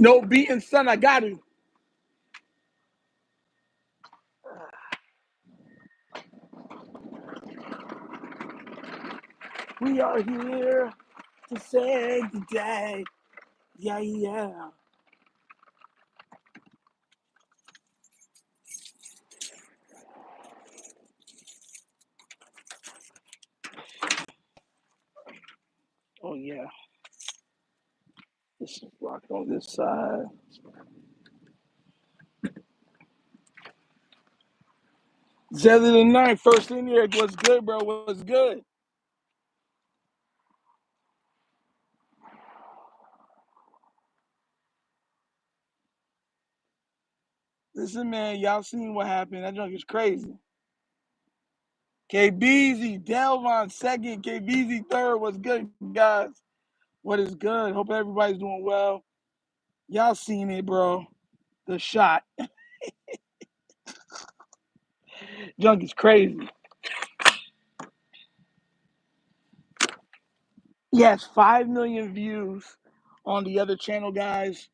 No beating, son. I got to. We are here to say the day. Yeah, yeah. Oh, yeah. This is rock on this side. Zeller the ninth, first in here. What's good, bro? What's good? Listen, man, y'all seen what happened. That junk is crazy. KBZ, Delvon second, KBZ third. What's good, guys? What is good? Hope everybody's doing well. Y'all seen it, bro. The shot. Junk is crazy. He has 5 million views on the other channel, guys.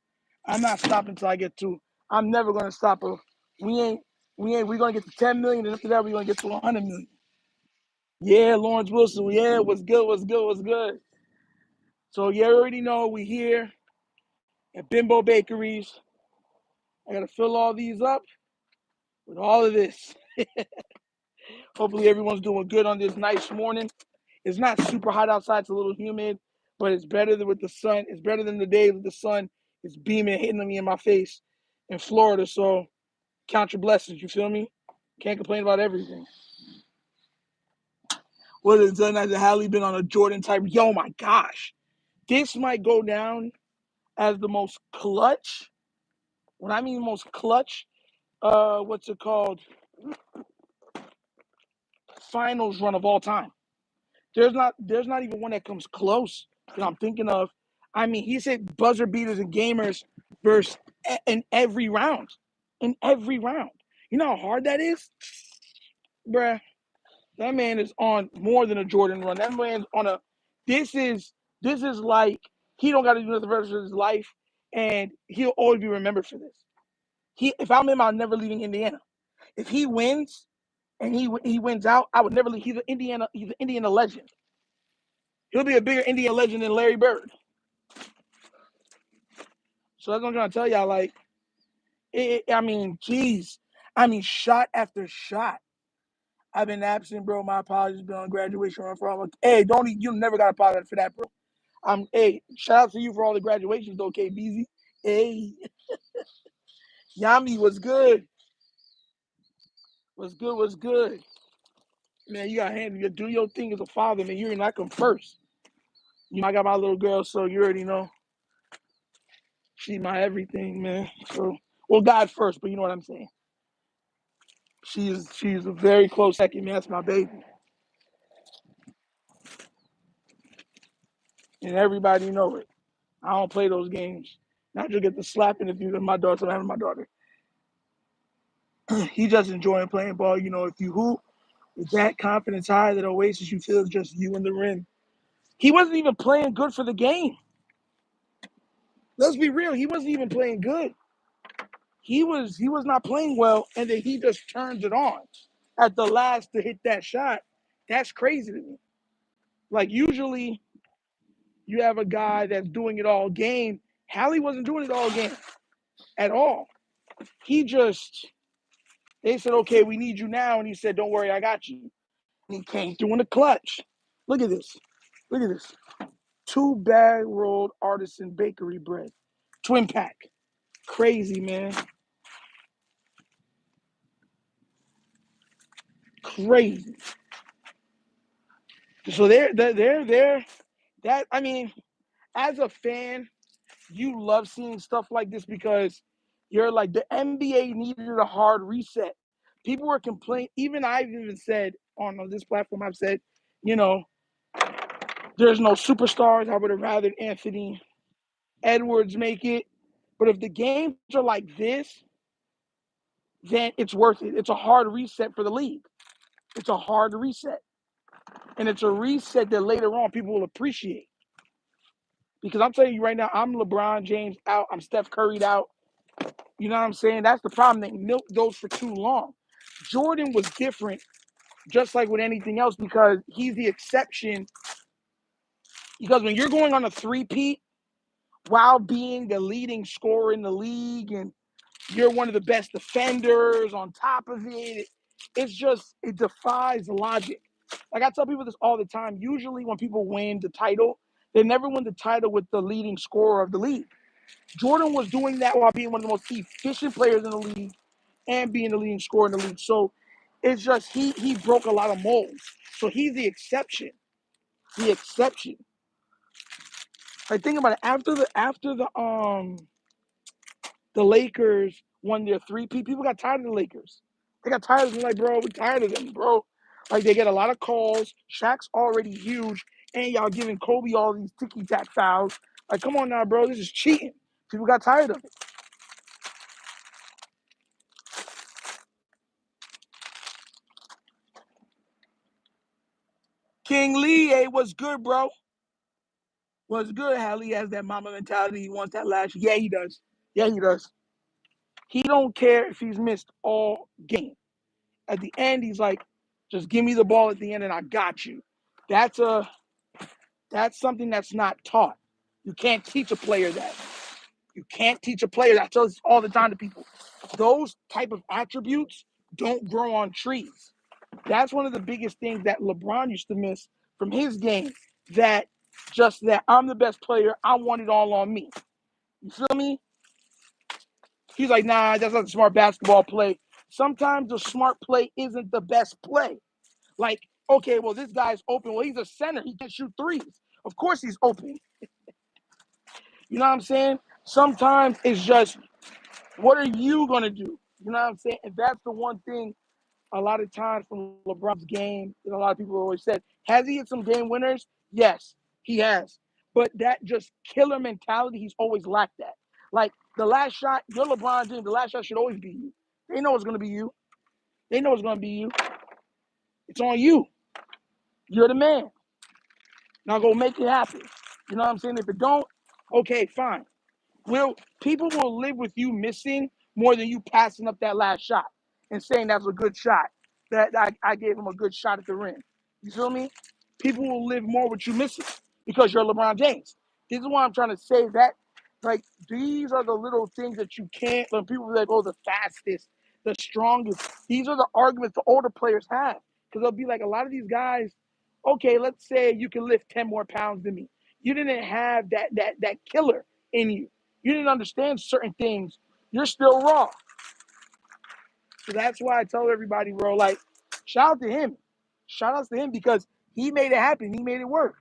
I'm not stopping until I get to. I'm never gonna stop. We ain't. We're gonna get to 10 million, and after that, we're gonna get to 100 million. Yeah, Lawrence Wilson. Yeah, what's good? What's good? What's good? So you already know we here at Bimbo Bakeries. I gotta fill all these up with all of this. Hopefully, everyone's doing good on this nice morning. It's not super hot outside. It's a little humid, but it's better than with the sun. It's better than the days with the sun. It's beaming, hitting me in my face in Florida. So count your blessings. You feel me? Can't complain about everything. What has done as a Hallie been on a Jordan type? Yo, my gosh, this might go down as the most clutch. When I mean most clutch, what's it called? Finals run of all time. There's not even one that comes close that I'm thinking of. I mean, he's hit buzzer beaters and gamers versus in every round. In every round. You know how hard that is? Bruh. That man is on more than a Jordan run. That man's on a this is like he don't gotta do nothing for the rest of his life and he'll always be remembered for this. If I'm him, I'm never leaving Indiana. If he wins and he wins out, I would never leave. He's an Indiana legend. He'll be a bigger Indian legend than Larry Bird. So that's what I'm trying to tell y'all. Like, I mean, geez. I mean, shot after shot. I've been absent, bro. My apologies. Been on graduation run for all. Hey, don't you never got to apologize for that, bro. Hey, shout out to you for all the graduations, though, KBZ. Hey, Yami was good. Was good. Was good. Man, you got to handle do your thing as a father, man. You're not come first. You know, I got my little girl, so you already know. She's my everything, man. So, well, God first, but you know what I'm saying. She's a very close second, man. That's my baby, and everybody know it. I don't play those games. Not just get the slapping if you're my daughter. So I'm having my daughter. He just enjoying playing ball. You know, if you hoop with that confidence high, that oasis you feel is just you in the rim. He wasn't even playing good for the game. Let's be real. He wasn't even playing good. He was not playing well, and then he just turns it on at the last to hit that shot. That's crazy to me. Like usually you have a guy that's doing it all game. Hallie wasn't doing it all game at all. He just they said, okay, we need you now, and he said, don't worry, I got you. And he came through in the clutch. Look at this. Look at this. 2 bag rolled artisan bakery bread. Twin pack. Crazy, man. Crazy. So they're that I mean, as a fan, you love seeing stuff like this because you're like the NBA needed a hard reset. People were complaining. Even I've even said on this platform, I've said, you know, there's no superstars. I would have rather Anthony Edwards make it. But if the games are like this, then it's worth it. It's a hard reset for the league. It's a hard reset. And it's a reset that later on people will appreciate. Because I'm telling you right now, I'm LeBron James out. I'm Steph Curry'd out. You know what I'm saying? That's the problem. They milked those for too long. Jordan was different, just like with anything else, because he's the exception. Because when you're going on a three-peat while being the leading scorer in the league and you're one of the best defenders on top of it, it defies logic. Like I tell people this all the time. Usually when people win the title, they never win the title with the leading scorer of the league. Jordan was doing that while being one of the most efficient players in the league and being the leading scorer in the league. So it's just he broke a lot of molds. So he's the exception. The exception. Like think about it. After the Lakers won their three-peat, people got tired of the Lakers. They got tired of them. Like, bro, we're tired of them, bro. Like they get a lot of calls. Shaq's already huge, and y'all giving Kobe all these ticky-tack fouls. Like, come on now, bro. This is cheating. People got tired of it. King Lee, hey, what's good, bro? What's good? Hallie has that mama mentality. He wants that last. Yeah, he does. Yeah, he does. He don't care if he's missed all game. At the end, he's like, just give me the ball at the end and I got you. That's something that's not taught. You can't teach a player that. You can't teach a player that. I tell this all the time to people. Those type of attributes don't grow on trees. That's one of the biggest things that LeBron used to miss from his game. That I'm the best player. I want it all on me. You feel me? He's like, nah, that's not a smart basketball play. Sometimes the smart play isn't the best play. Like, okay, well, this guy's open. Well, he's a center. He can shoot threes. Of course he's open. You know what I'm saying? Sometimes it's just, what are you going to do? You know what I'm saying? And that's the one thing a lot of times from LeBron's game that a lot of people always said. Has he hit some game winners? Yes, he has. But that just killer mentality, he's always lacked that. Like the last shot, you're LeBron James, the last shot should always be you. They know it's going to be you. They know it's going to be you. It's on you. You're the man. Now go make it happen. You know what I'm saying? If it don't, okay, fine. People will live with you missing more than you passing up that last shot and saying that's a good shot. That I gave him a good shot at the rim. You feel me? People will live more with you missing because you're LeBron James. This is why I'm trying to say that. Like these are the little things that you can't. When people are like, oh, the fastest, the strongest. These are the arguments the older players have because they'll be like, a lot of these guys. Okay, let's say you can lift 10 more pounds than me. You didn't have that killer in you. You didn't understand certain things. You're still raw. So that's why I tell everybody, bro, like, shout out to him. Shout outs to him because he made it happen. He made it work.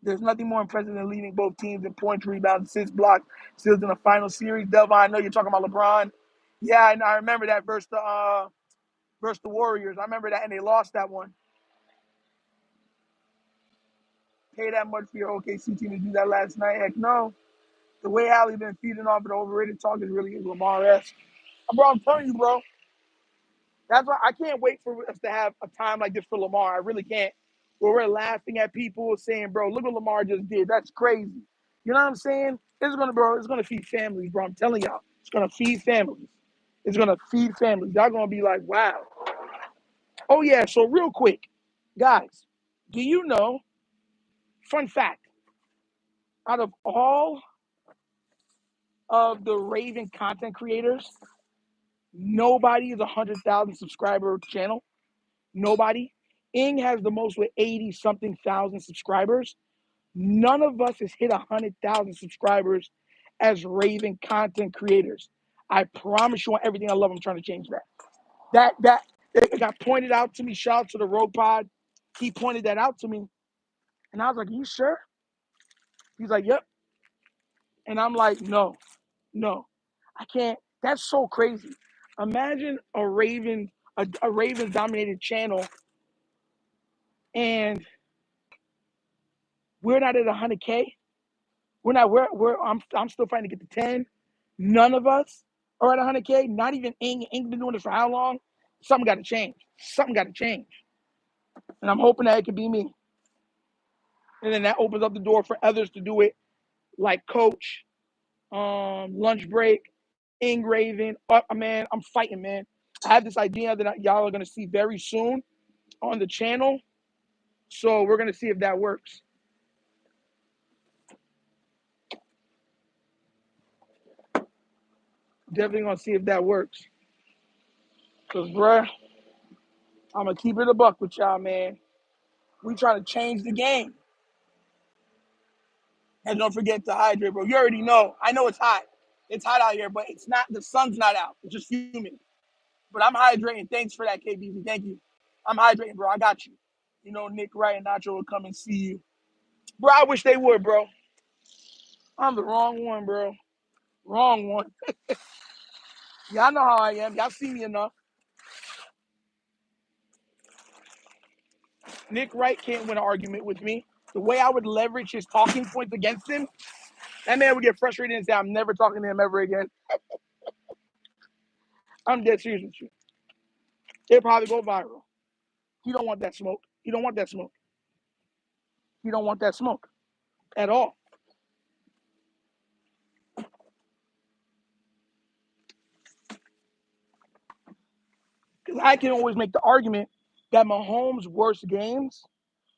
There's nothing more impressive than leading both teams in points, rebounds, assists, blocks, steals in the final series. Delvon, I know you're talking about LeBron. Yeah, I remember that versus the Warriors. I remember that, and they lost that one. Pay that much for your OKC team to do that last night? Heck no. The way Hallie been feeding off of the overrated talk is really Lamar-esque. Bro, I'm telling you, bro. That's why I can't wait for us to have a time like this for Lamar. I really can't. Where we're laughing at people saying, bro, look what Lamar just did. That's crazy. You know what I'm saying? It's gonna feed families, bro. I'm telling y'all. It's gonna feed families. It's gonna feed families. Y'all gonna be like, wow. Oh yeah, so real quick, guys, do you know, fun fact, out of all of the Raven content creators, nobody is a 100,000 subscriber channel. Nobody. Ing has the most with 80 something thousand subscribers. None of us has hit 100,000 subscribers as Raven content creators. I promise you on everything I love, I'm trying to change that. It got pointed out to me. Shout out to the Rogue Pod. He pointed that out to me. And I was like, are you sure? He's like, yep. And I'm like, no, I can't. That's so crazy. Imagine a Raven dominated channel and we're not at 100K. We're not. I'm still fighting to get to 10. None of us are at 100K. Not even Ing. Ing been doing this for how long? Something got to change. Something got to change. And I'm hoping that it could be me. And then that opens up the door for others to do it like Coach, Lunch Break, Ing Raven. Man, I'm fighting, man. I have this idea that y'all are gonna see very soon on the channel. So we're gonna see if that works. Definitely gonna see if that works. Cause bruh, I'm gonna keep it a buck with y'all, man. We trying to change the game. And don't forget to hydrate, bro. You already know. I know it's hot. It's hot out here, but it's not. The sun's not out. It's just humid. But I'm hydrating. Thanks for that, KBZ. Thank you. I'm hydrating, bro. I got you. You know, Nick Wright and Nacho will come and see you. Bro, I wish they would, bro. I'm the wrong one, bro. Wrong one. Y'all know how I am. Y'all see me enough. Nick Wright can't win an argument with me. The way I would leverage his talking points against him, that man would get frustrated and say, I'm never talking to him ever again. I'm dead serious with you. It'll probably go viral. He don't want that smoke. He don't want that smoke. He don't want that smoke at all. Because I can always make the argument that Mahomes' worst games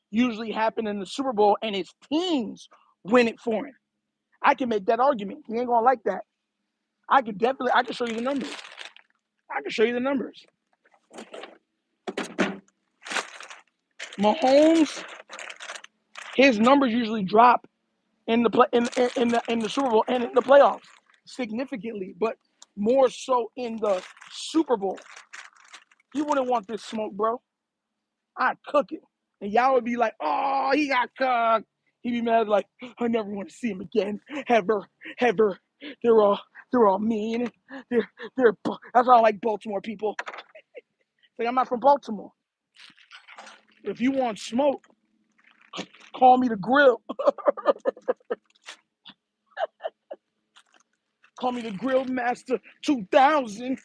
usually happen in the Super Bowl and his teams win it for him. I can make that argument. He ain't gonna like that. I can show you the numbers. I can show you the numbers. Mahomes, his numbers usually drop in the Super Bowl and in the playoffs significantly, but more so in the Super Bowl. He wouldn't want this smoke, bro. I'd cook it. And y'all would be like, oh, he got cooked. He'd be mad like, I never want to see him again. Ever. They're all mean. That's why I like Baltimore people. Like, I'm not from Baltimore. If you want smoke, call me the grill. Call me the Grill Master 2000.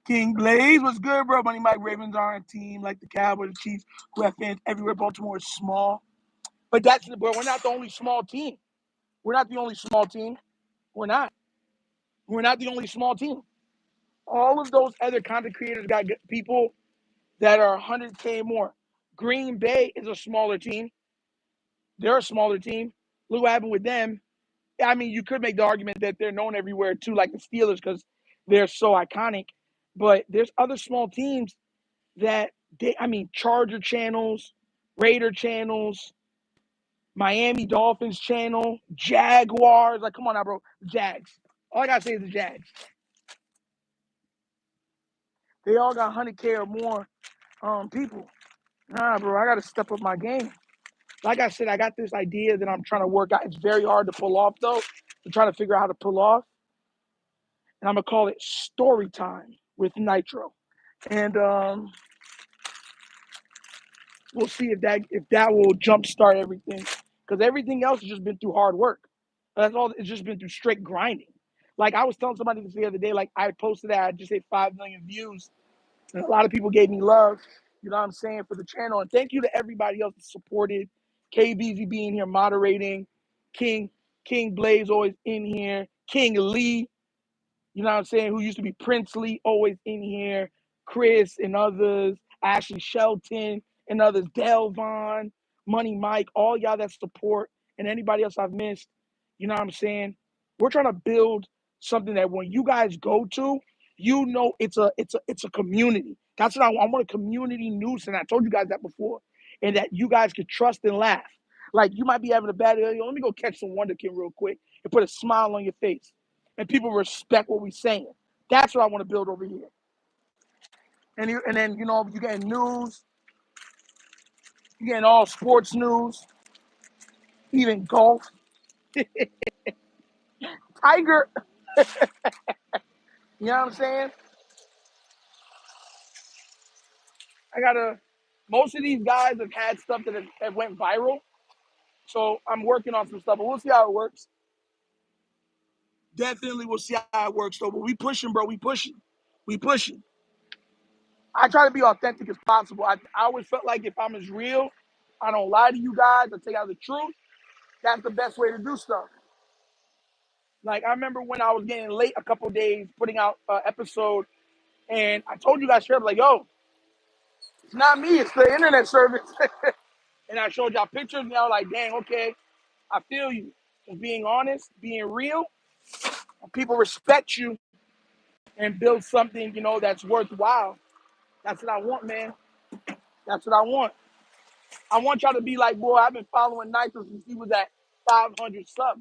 King Blaze, what's good, bro? Money Mike Ravens are a team like the Cowboys, the Chiefs, who have fans everywhere. Baltimore is small. But bro, we're not the only small team. We're not the only small team. We're not. We're not the only small team. All of those other content creators got people that are 100K more. Green Bay is a smaller team. They're a smaller team. Look what happened with them. I mean, you could make the argument that they're known everywhere too, like the Steelers, because they're so iconic. But there's other small teams that Charger channels, Raider channels, Miami Dolphins channel, Jaguars. Like, come on now, bro. Jags. All I gotta say is the Jags. They all got 100K or more people. Nah, bro, I gotta step up my game. Like I said, I got this idea that I'm trying to work out. It's very hard to pull off, though. I'm trying to figure out how to pull off. And I'm gonna call it Story Time with Nitro. And we'll see if that will jumpstart everything. Because everything else has just been through hard work. That's all. It's just been through straight grinding. Like I was telling somebody this the other day. Like I posted that I just hit 5 million views, and a lot of people gave me love. You know what I'm saying, for the channel. And thank you to everybody else that supported. KBZ being here moderating, King Blaze always in here, King Lee. You know what I'm saying? Who used to be Princely, always in here. Chris and others, Ashley Shelton and others, Delvon, Money Mike, all y'all that support, and anybody else I've missed. You know what I'm saying? We're trying to build something that when you guys go to, you know it's a community. That's what I want a community news, and I told you guys that before, and that you guys could trust and laugh. Like you might be having a bad day. Let me go catch some Wonderkin real quick and put a smile on your face and people respect what we're saying. That's what I want to build over here. And then, you getting news, you getting all sports news, even golf. Tiger, you know what I'm saying? Most of these guys have had stuff that went viral. So I'm working on some stuff, but we'll see how it works. Definitely we'll see how it works, though. But we pushing, bro. We pushing. We pushing. I try to be authentic as possible. I always felt like if I'm as real I don't lie to you guys. I tell you the truth. That's the best way to do stuff. Like, I remember when I was getting late a couple days putting out an episode, and I told you guys straight up, like, yo, it's not me, it's the internet service. And I showed y'all pictures, and I was like, dang, okay, I feel you. Just being honest, being real, and people respect you and build something, that's worthwhile. That's what I want, man. That's what I want. I want y'all to be like, boy, I've been following Nitro since he was at 500 subs,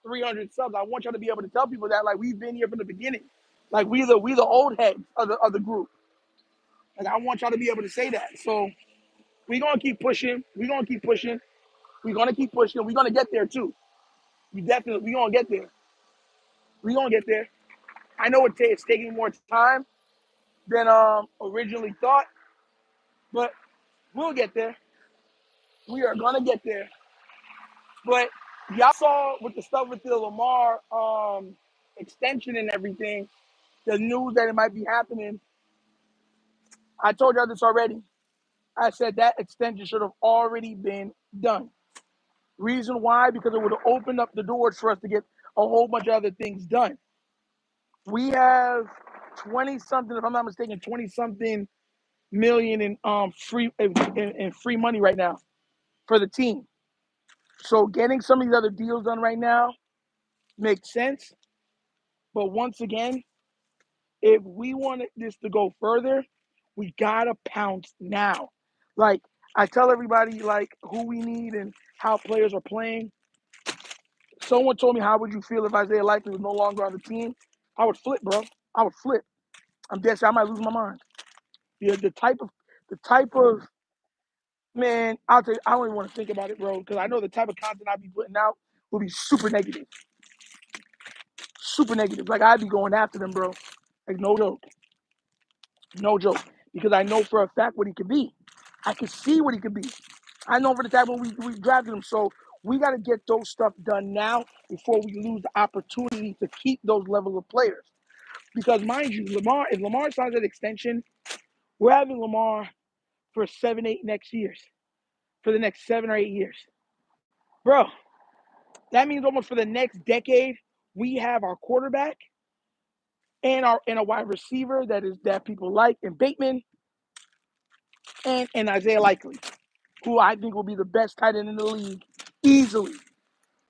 300 subs. I want y'all to be able to tell people that, like, we've been here from the beginning. Like, we the old heads of the group. Like, I want y'all to be able to say that. So we're going to keep pushing. We're going to keep pushing. We're going to keep pushing. We're going to get there, too. We're going to get there. We're going to get there. I know it's taking more time than originally thought, but we'll get there. We are going to get there. But y'all saw with the stuff with the Lamar extension and everything, the news that it might be happening. I told y'all this already. I said that extension should have already been done. Reason why? Because it would have opened up the doors for us to get a whole bunch of other things done. We have 20-something, if I'm not mistaken, 20-something million in free money right now for the team. So getting some of these other deals done right now makes sense. But once again, if we want this to go further, we gotta pounce now. Like, I tell everybody, like, who we need and how players are playing. Someone told me, how would you feel if Isaiah Likely was no longer on the team? I would flip, bro. I would flip. I'm dead serious. I might lose my mind. Yeah, the type of man, I'll tell you, I don't even want to think about it, bro, because I know the type of content I'd be putting out will be super negative. Super negative. Like, I'd be going after them, bro. Like, no joke. No joke. Because I know for a fact what he could be. I can see what he could be. I know for the fact when we drafted him. So we got to get those stuff done now before we lose the opportunity to keep those level of players. Because mind you, if Lamar signs that extension, we're having Lamar for 7-8 next years. For the next 7 or 8 years. Bro, that means almost for the next decade, we have our quarterback and a wide receiver that people like, and Bateman and Isaiah Likely, who I think will be the best tight end in the league easily.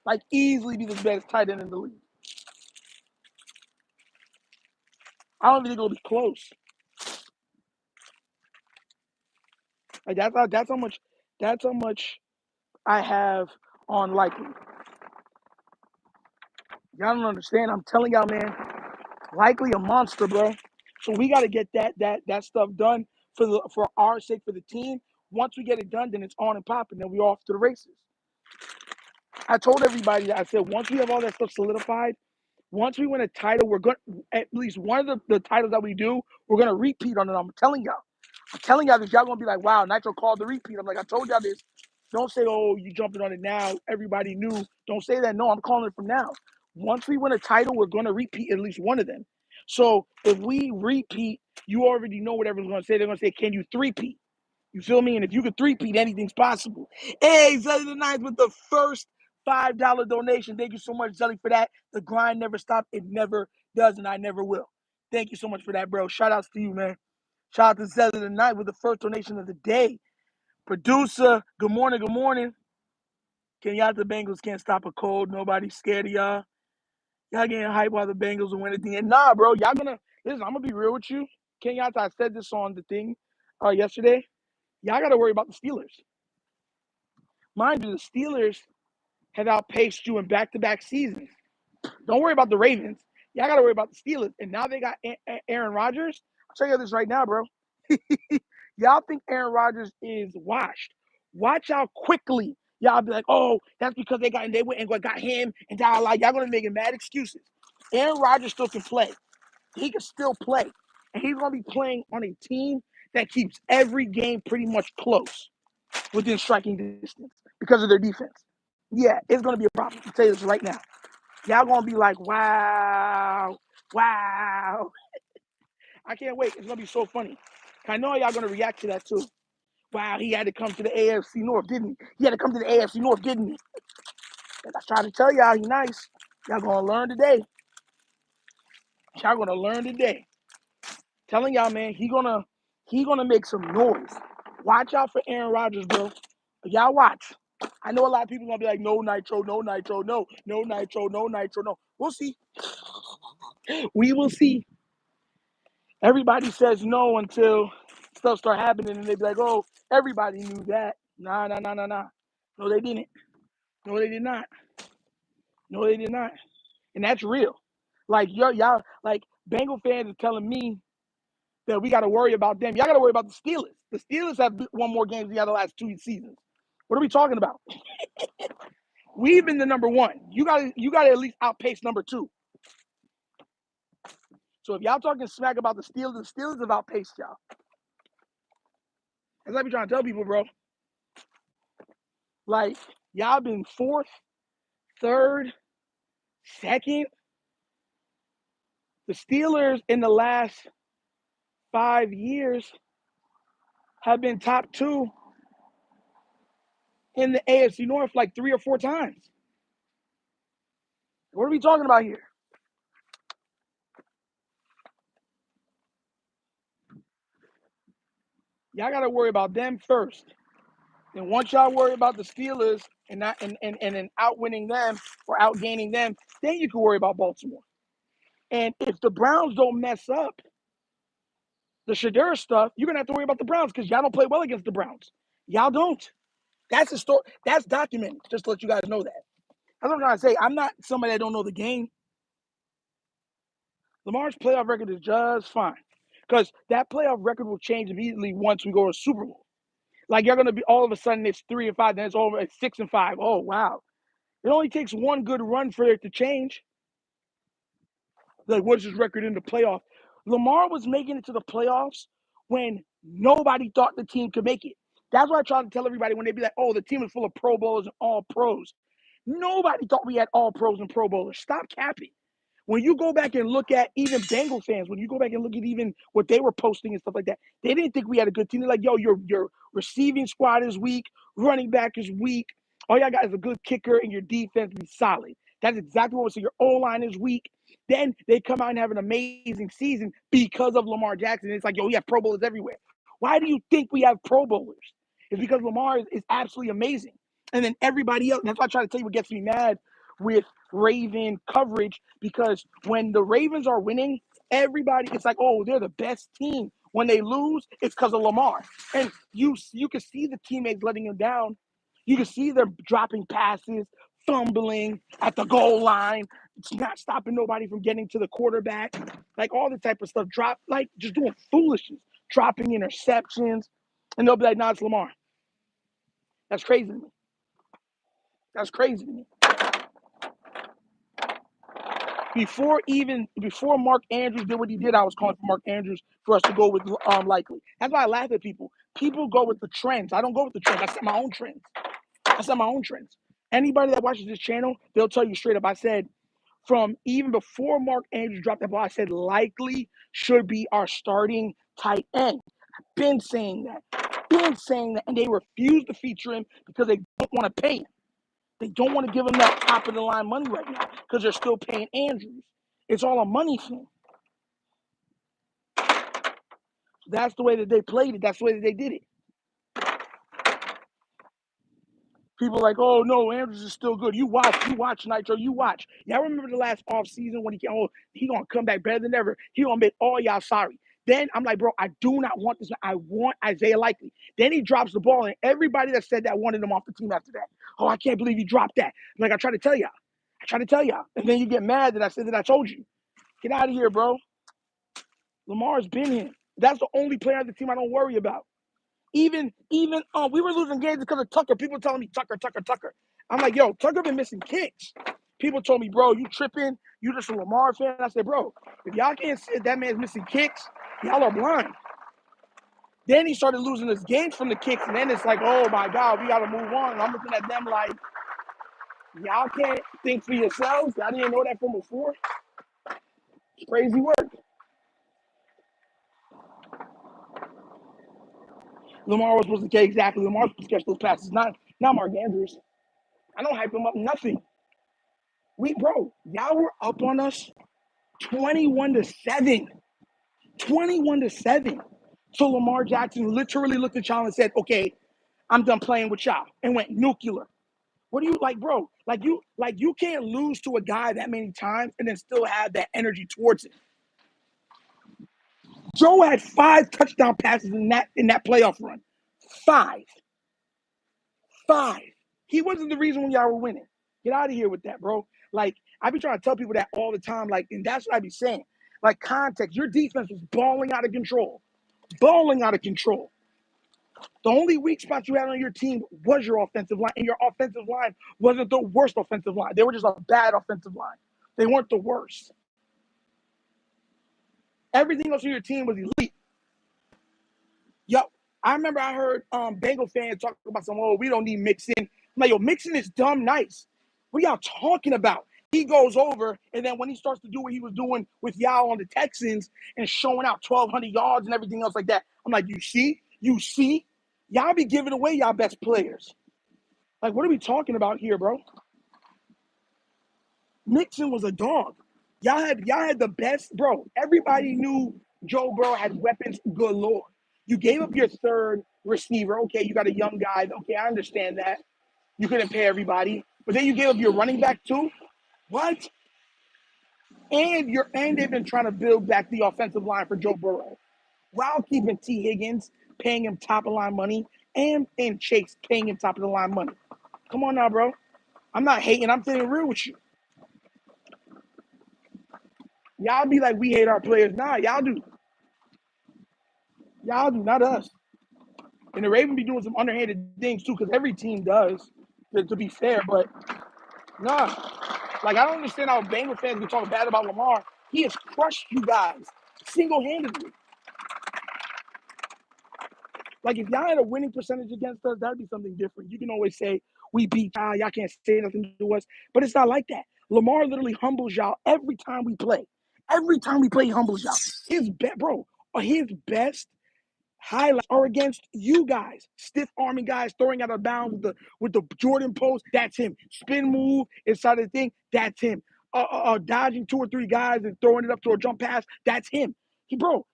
Like, easily be the best tight end in the league. I don't even think it'll be close. Like, that's how much I have on Likely. Y'all don't understand. I'm telling y'all, man, Likely a monster, bro. So we got to get that stuff done for our sake, for the team. Once we get it done, then it's on and popping. Then we off to the races. I told everybody that. I said, once we have all that stuff solidified, once we win a title, we're going at least one of the titles that we do, we're gonna repeat on it. I'm telling y'all. I'm telling y'all this. Y'all gonna be like, wow, Nitro called the repeat. I'm like, I told y'all this. Don't say, oh, you jumping on it now. Everybody knew. Don't say that. No, I'm calling it from now. Once we win a title, we're gonna repeat at least one of them. So if we repeat, you already know what everyone's gonna say. They're gonna say, can you three-peat? You feel me? And if you could three-peat, anything's possible. Hey, Zelly the Ninth with the first $5 donation. Thank you so much, Zelly, for that. The grind never stops. It never does, and I never will. Thank you so much for that, bro. Shout outs to you, man. Shout out to Zelly the Ninth with the first donation of the day. Producer, good morning, good morning. Kenyatta Bengals can't stop a cold. Nobody's scared of y'all. Y'all getting hyped while the Bengals will win at the end. Nah, bro. Y'all gonna listen. I'm gonna be real with you. Kenyatta, I said this on the thing yesterday. Y'all got to worry about the Steelers. Mind you, the Steelers have outpaced you in back-to-back seasons. Don't worry about the Ravens. Y'all got to worry about the Steelers. And now they got Aaron Rodgers. I'll tell you this right now, bro. Y'all think Aaron Rodgers is washed. Watch how quickly y'all be like, oh, that's because they went and got him. And y'all going to make mad excuses. Aaron Rodgers still can play. He can still play. And he's going to be playing on a team that keeps every game pretty much close within striking distance because of their defense. Yeah, it's going to be a problem. I'll tell you this right now. Y'all going to be like, wow, wow. I can't wait. It's going to be so funny. I know y'all going to react to that too. Wow, he had to come to the AFC North, didn't he? He had to come to the AFC North, didn't he? And I tried to tell y'all he nice. Y'all gonna learn today. Y'all gonna learn today. Telling y'all, man, he gonna make some noise. Watch out for Aaron Rodgers, bro. Y'all watch. I know a lot of people gonna be like, no nitro, no nitro, no nitro, no nitro, no. We'll see. We will see. Everybody says no until stuff start happening, and they be like, oh, everybody knew that. Nah. No, they didn't. No, they did not. No, they did not. And that's real. Like y'all, like Bengal fans are telling me that we got to worry about them. Y'all got to worry about the Steelers. The Steelers have won more games than the last 2 seasons. What are we talking about? We've been the number one. You got to at least outpace number 2. So if y'all talking smack about the Steelers have outpaced y'all. That's like we trying to tell people, bro. Like y'all been 4th, 3rd, 2nd. The Steelers in the last 5 years have been top 2 in the AFC North like 3 or 4 times. What are we talking about here? Y'all got to worry about them first. And once y'all worry about the Steelers and not and outwinning them or outgaining them, then you can worry about Baltimore. And if the Browns don't mess up the Shadur stuff, you're gonna have to worry about the Browns because y'all don't play well against the Browns. Y'all don't. That's a story. That's documented. Just to let you guys know that. That's what I'm trying to say. I'm not somebody that don't know the game. Lamar's playoff record is just fine because that playoff record will change immediately once we go to Super Bowl. Like you're gonna be all of a sudden it's 3-5, then it's over at 6-5. Oh wow. It only takes one good run for it to change. Like, what's his record in the playoffs? Lamar was making it to the playoffs when nobody thought the team could make it. That's what I try to tell everybody when they be like, oh, the team is full of Pro Bowlers and all pros. Nobody thought we had all pros and Pro Bowlers. Stop capping. When you go back and look at even Bengal fans, when you go back and look at even what they were posting and stuff like that, they didn't think we had a good team. They're like, yo, your receiving squad is weak, running back is weak. All y'all got is a good kicker and your defense is solid. That's exactly what we say. Your O-line is weak. Then they come out and have an amazing season because of Lamar Jackson. It's like, yo, we have Pro Bowlers everywhere. Why do you think we have Pro Bowlers? It's because Lamar is absolutely amazing. And then everybody else, that's why I try to tell you what gets me mad with Raven coverage, because when the Ravens are winning, everybody, it's like, oh, they're the best team. When they lose, it's because of Lamar. And you can see the teammates letting him down. You can see them dropping passes, fumbling at the goal line. It's not stopping nobody from getting to the quarterback. Like all the type of stuff. Like just doing foolishness, dropping interceptions. And they'll be like, nah, it's Lamar. That's crazy to me. That's crazy to me. Before Mark Andrews did what he did, I was calling for Mark Andrews for us to go with likely. That's why I laugh at people. People go with the trends. I don't go with the trends. I set my own trends. Anybody that watches this channel, they'll tell you straight up. I said from even before Mark Andrews dropped that ball, I said likely should be our starting tight end. I've been saying that. And they refuse to feature him because they don't want to pay him. They don't want to give him that top of the line money right now because they're still paying Andrews. It's all a money thing. That's the way that they played it. That's the way that they did it. People are like, oh no, Andrews is still good. You watch Nitro, you watch. Y'all remember the last offseason when he gonna come back better than ever. He gonna make all y'all sorry. Then I'm like, bro, I do not want this. I want Isaiah Likely. Then he drops the ball, and everybody that said that wanted him off the team after that. Oh, I can't believe he dropped that. Like I try to tell y'all. And then you get mad that I said that I told you. Get out of here, bro. Lamar's been here. That's the only player on the team I don't worry about. Even we were losing games because of Tucker. People telling me Tucker. I'm like, yo, Tucker been missing kicks. People told me, bro, you tripping? You just a Lamar fan? I said, bro, if y'all can't see that man's missing kicks, y'all are blind. Then he started losing his games from the kicks, and then it's like, oh my God, we got to move on. And I'm looking at them like, y'all can't think for yourselves. I didn't know that from before. It's crazy work. Lamar was supposed to catch exactly. Lamar was supposed to catch those passes, not Mark Andrews. I don't hype him up, nothing. Y'all were up on us 21-7. 21-7. So Lamar Jackson literally looked at y'all and said, okay, I'm done playing with y'all, and went nuclear. What do you like, bro? You can't lose to a guy that many times and then still have that energy towards it. Joe had 5 touchdown passes in that playoff run. 5. 5. He wasn't the reason when y'all were winning. Get out of here with that, bro. Like, I be trying to tell people that all the time. Like, and that's what I be saying. Like, context. Your defense was balling out of control. Balling out of control. The only weak spot you had on your team was your offensive line, and your offensive line wasn't the worst offensive line. They were just a bad offensive line. They weren't the worst. Everything else on your team was elite. Yo, I remember I heard Bengal fans talk about we don't need Mixon. I'm like, yo, Mixon is dumb nice. What y'all talking about? He goes over, and then when he starts to do what he was doing with y'all on the Texans and showing out 1,200 yards and everything else like that, I'm like, you see? Y'all be giving away y'all best players. Like, what are we talking about here, bro? Mixon was a dog. Y'all had the best, bro. Everybody knew Joe Burrow had weapons galore. You gave up your third receiver. Okay, you got a young guy. Okay, I understand that. You couldn't pay everybody. But then you gave up your running back too? What? And they've been trying to build back the offensive line for Joe Burrow while keeping T. Higgins, paying him top of line money, and Chase paying him top of the line money. Come on now, bro. I'm not hating. I'm saying real with you. Y'all be like, we hate our players. Nah, y'all do. Y'all do, not us. And the Ravens be doing some underhanded things too, because every team does, to be fair. But nah, like, I don't understand how Bengals fans can talk bad about Lamar. He has crushed you guys single-handedly. Like, if y'all had a winning percentage against us, that'd be something different. You can always say, we beat y'all can't say nothing to us. But it's not like that. Lamar literally humbles y'all every time we play. Every time we play, he humbles y'all. His best highlights are against you guys. Stiff arming guys, throwing out of bounds with the Jordan post. That's him. Spin move inside of the thing. That's him. Dodging 2 or 3 guys and throwing it up to a jump pass. That's him. Bro,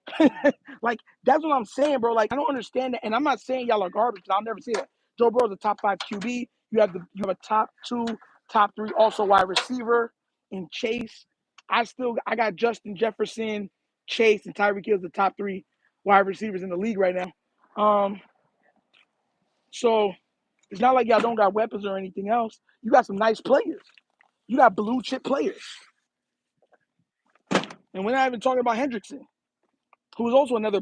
like, that's what I'm saying, bro. Like, I don't understand that. And I'm not saying y'all are garbage. I'll never say that. Joe Burrow's a top 5 QB. You have a top 2, top 3, also wide receiver in Chase. I got Justin Jefferson, Chase, and Tyreek Hill as the top 3 wide receivers in the league right now. So it's not like y'all don't got weapons or anything else. You got some nice players. You got blue chip players. And we're not even talking about Hendrickson, who was also another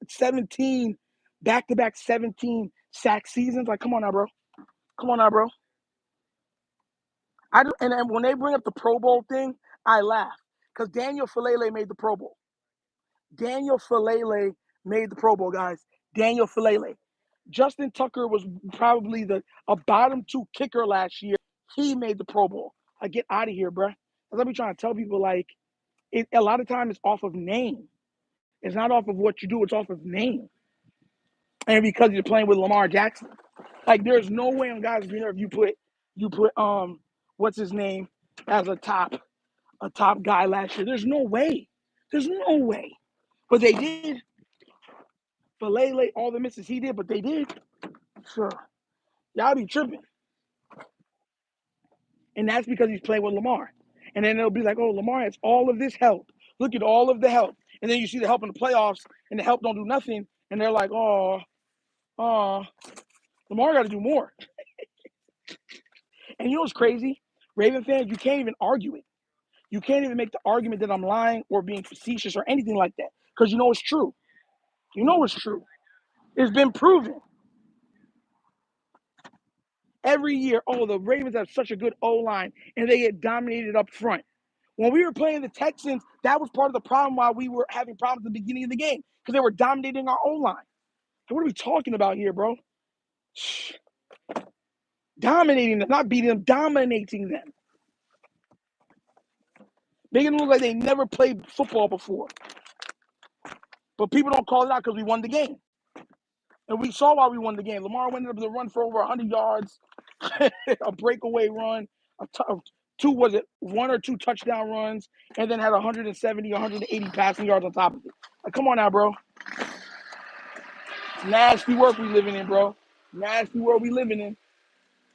17, back-to-back 17 sack seasons. Like, come on now, bro. And when they bring up the Pro Bowl thing, I laugh. Because Daniel Falele made the Pro Bowl. Daniel Falele made the Pro Bowl, guys. Daniel Falele. Justin Tucker was probably a bottom 2 kicker last year. He made the Pro Bowl. Like, get out of here, bro. As I be trying to tell people, like, a lot of times it's off of name. It's not off of what you do. It's off of name. And because you're playing with Lamar Jackson. Like, there's no way on God's green earth you put what's his name as a top guy last year. There's no way. But they did. Falele, all the misses he did, but they did. Sure. Y'all be tripping. And that's because he's playing with Lamar. And then they'll be like, oh, Lamar has all of this help. Look at all of the help. And then you see the help in the playoffs, and the help don't do nothing. And they're like, Lamar got to do more. And you know what's crazy? Raven fans, you can't even argue it. You can't even make the argument that I'm lying or being facetious or anything like that. Because you know it's true. It's been proven. Every year, the Ravens have such a good O-line, and they get dominated up front. When we were playing the Texans, that was part of the problem why we were having problems at the beginning of the game, because they were dominating our O-line. So what are we talking about here, bro? Dominating them, not beating them, dominating them. Making it look like they never played football before. But people don't call it out because we won the game. And we saw why we won the game. Lamar went up the run for over 100 yards, a breakaway run, one or two touchdown runs, and then had 170, 180 passing yards on top of it. Like, come on now, bro. It's nasty work we living in, bro. Nasty world we living in.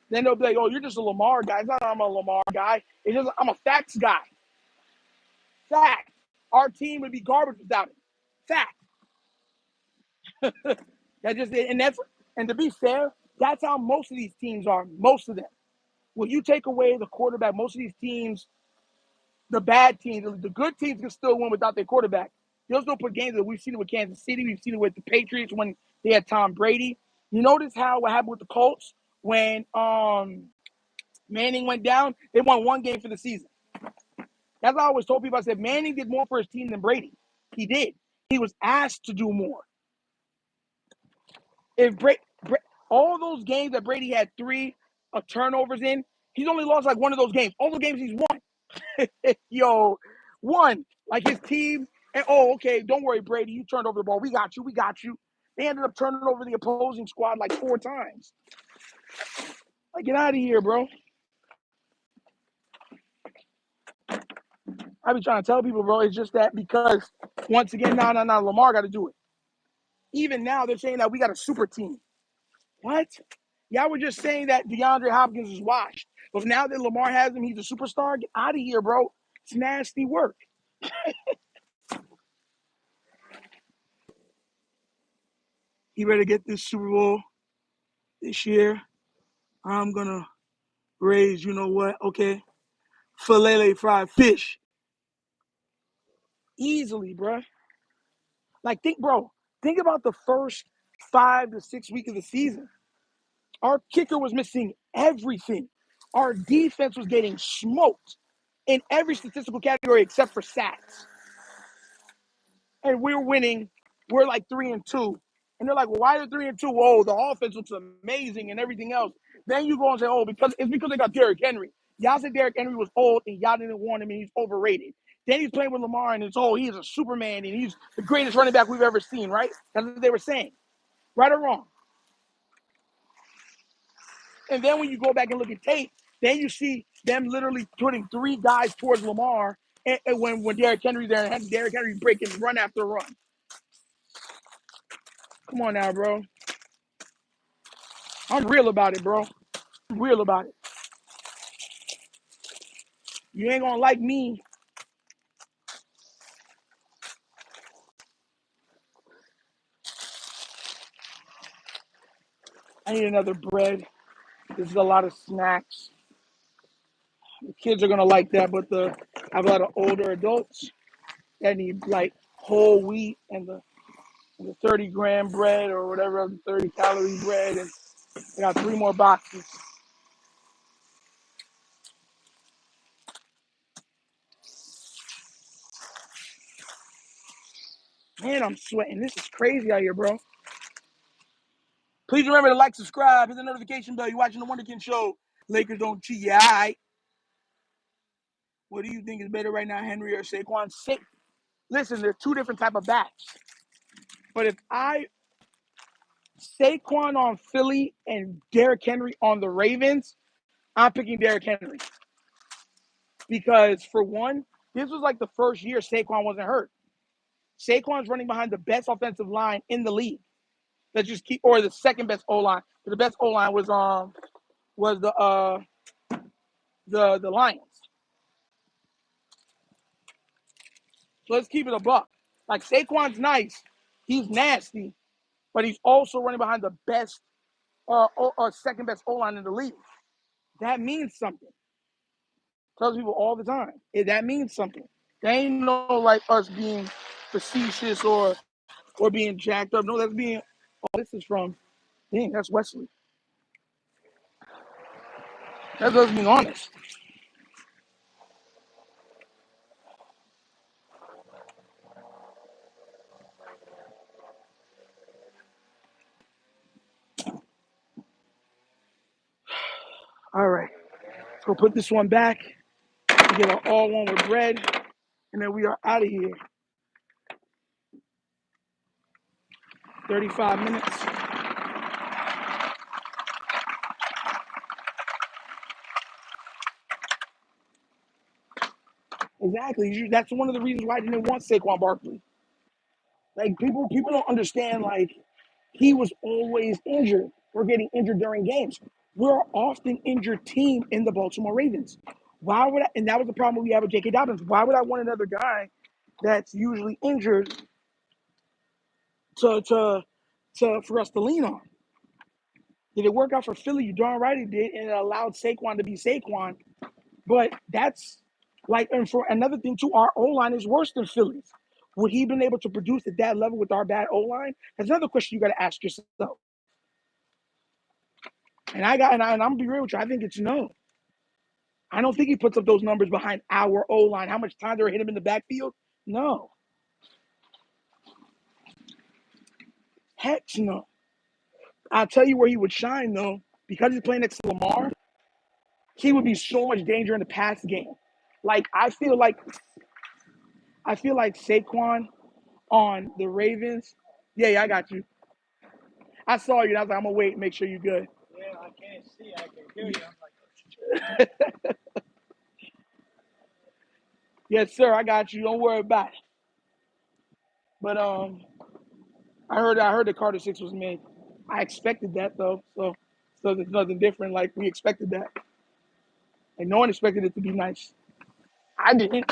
Then they'll be like, oh, you're just a Lamar guy. It's not I'm a Lamar guy. It's just I'm a facts guy. Fact. Our team would be garbage without it. Fact. And to be fair, that's how most of these teams are. Most of them. When you take away the quarterback, most of these teams, the bad teams, the good teams can still win without their quarterback. They'll still put games that we've seen it with Kansas City, we've seen it with the Patriots when they had Tom Brady. You notice what happened with the Colts when Manning went down? They won one game for the season. That's what I always told people. I said Manning did more for his team than Brady. He did. He was asked to do more. If all those games that Brady had 3 turnovers in, he's only lost like one of those games. All the games he's won. Yo, won. Like his team. And okay, don't worry, Brady. You turned over the ball. We got you. We got you. They ended up turning over the opposing squad like 4 times. Like, get out of here, bro. I be trying to tell people, bro, it's just that because, once again, no, Lamar got to do it. Even now, they're saying that we got a super team. What? Y'all were just saying that DeAndre Hopkins is washed. But now that Lamar has him, he's a superstar. Get out of here, bro. It's nasty work. He better get this Super Bowl this year. I'm going to raise, you know what? Okay. Filet fried fish. Easily, bro. Like, think about the first 5 to 6 weeks of the season. Our kicker was missing everything. Our defense was getting smoked in every statistical category except for sacks. And we're winning. We're like 3-2. And they're like, well, why are they 3-2? Oh, the offense looks amazing and everything else. Then you go and say, oh, because they got Derrick Henry. Y'all said Derrick Henry was old and y'all didn't want him and he's overrated. Then he's playing with Lamar and he's a Superman and he's the greatest running back we've ever seen, right? That's what they were saying. Right or wrong? And then when you go back and look at tape, then you see them literally putting 3 guys towards Lamar and when Derrick Henry's there and Derrick Henry breaking run after run. Come on now, bro. I'm real about it, bro. I'm real about it. You ain't gonna like me. I need another bread. This is a lot of snacks. The kids are gonna like that, but I have a lot of older adults that need like whole wheat and the 30-gram bread or whatever, 30-calorie bread, and I got 3 more boxes. Man, I'm sweating. This is crazy out here, bro. Please remember to like, subscribe, hit the notification bell. You're watching the Wonderkin Show. Lakers don't cheat. Yeah, all right. What do you think is better right now, Henry or Saquon? Listen, there's 2 different type of backs. But if Saquon on Philly and Derrick Henry on the Ravens, I'm picking Derrick Henry. Because, for one, this was like the first year Saquon wasn't hurt. Saquon's running behind the best offensive line in the league. Or the second best O-line. The best O-line was the Lions. So let's keep it a buck. Like, Saquon's nice. He's nasty. But he's also running behind the best second best O-line in the league. That means something. Tells people all the time. That means something. They ain't no like us being facetious or being jacked up. No, that's being. Oh, this is from. Dang, that's Wesley. That's us being honest. All right. Let's go put this one back. Get an all one with bread. And then we are out of here. 35 minutes. Exactly. That's one of the reasons why I didn't want Saquon Barkley. Like people don't understand. Like he was always injured or getting injured during games. We're an often injured team in the Baltimore Ravens. Why would I? And that was the problem we have with J.K. Dobbins. Why would I want another guy that's usually injured to to for us to lean on? Did it work out for Philly? You darn right it did, and it allowed Saquon to be Saquon. But that's like, and for another thing too, our O line is worse than Philly's. Would he been able to produce at that level with our bad O line? That's another question you got to ask yourself. I'm gonna be real with you. I think it's no. I don't think he puts up those numbers behind our O line. How much time they were hit him in the backfield? No, heck no. I'll tell you where he would shine though, because he's playing next to Lamar. He would be so much danger in the pass game. Like I feel like Saquon on the Ravens. Yeah, yeah, I got you. I saw you. And I was like, I'm gonna wait and make sure you're good. Yeah, I can't see. I can hear you. I'm like, Yes, sir. I got you. Don't worry about it. But I heard that Carter 6 was made. I expected that though. So there's nothing different. Like we expected that, and no one expected it to be nice. I didn't.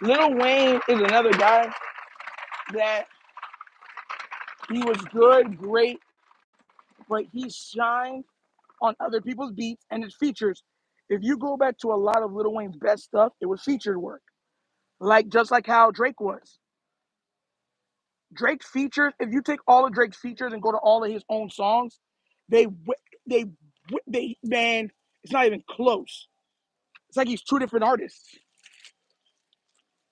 Lil Wayne is another guy that he was good, great, but he shined on other people's beats and his features. If you go back to a lot of Lil Wayne's best stuff, it was featured work. Like just like how Drake was. Drake features, if you take all of Drake's features and go to all of his own songs, they they man, it's not even close. It's like he's two different artists.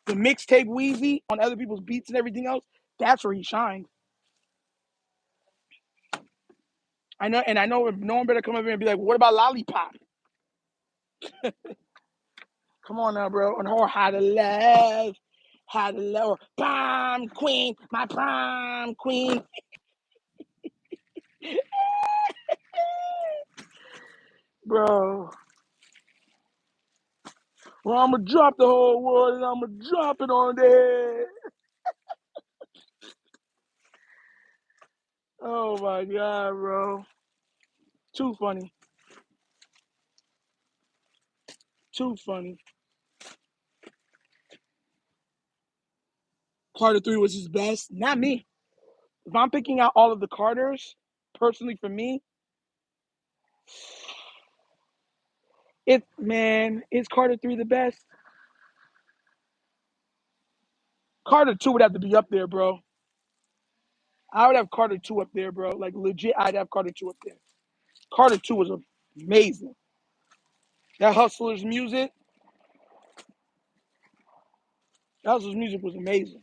The mixtape Wheezy on other people's beats and everything else, that's where he shined. I know if no one better come over here and be like, what about Lollipop? Come on now, bro. And or how to love, prom queen, my prom queen. Bro, well, I'm gonna drop the whole world and I'm gonna drop it on their head. Oh my god, bro. Too funny. Too funny. Carter 3 was his best. Not me. If I'm picking out all of the Carters, personally for me, is Carter 3 the best? Carter 2 would have to be up there, bro. I would have Carter 2 up there, bro. Like legit, I'd have Carter 2 up there. Carter 2 was amazing. That Hustler's music, was amazing.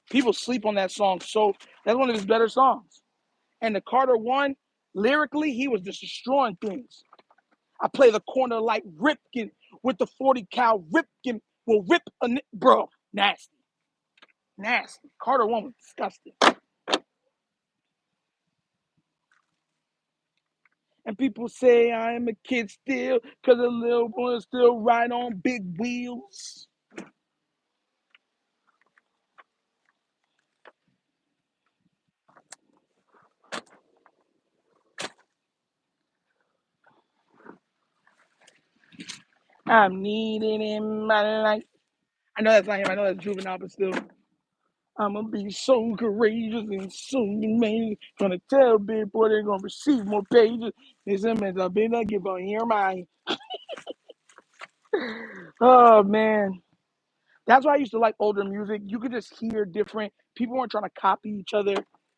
People sleep on that song, so that's one of his better songs. And the Carter 1, lyrically, he was just destroying things. I play the corner like Ripken with the 40 cal. Ripken will rip bro. Nasty. Nasty. Carter 1 was disgusting. And people say I am a kid still, because a little boy still ride on big wheels. I'm needed in my life. I know that's not him. I know that's Juvenile, but still. I'm gonna be so courageous and so amazing. Gonna tell big boy they're gonna receive more pages. This image I've been I give on your mind. Oh man. That's why I used to like older music. You could just hear different people weren't trying to copy each other.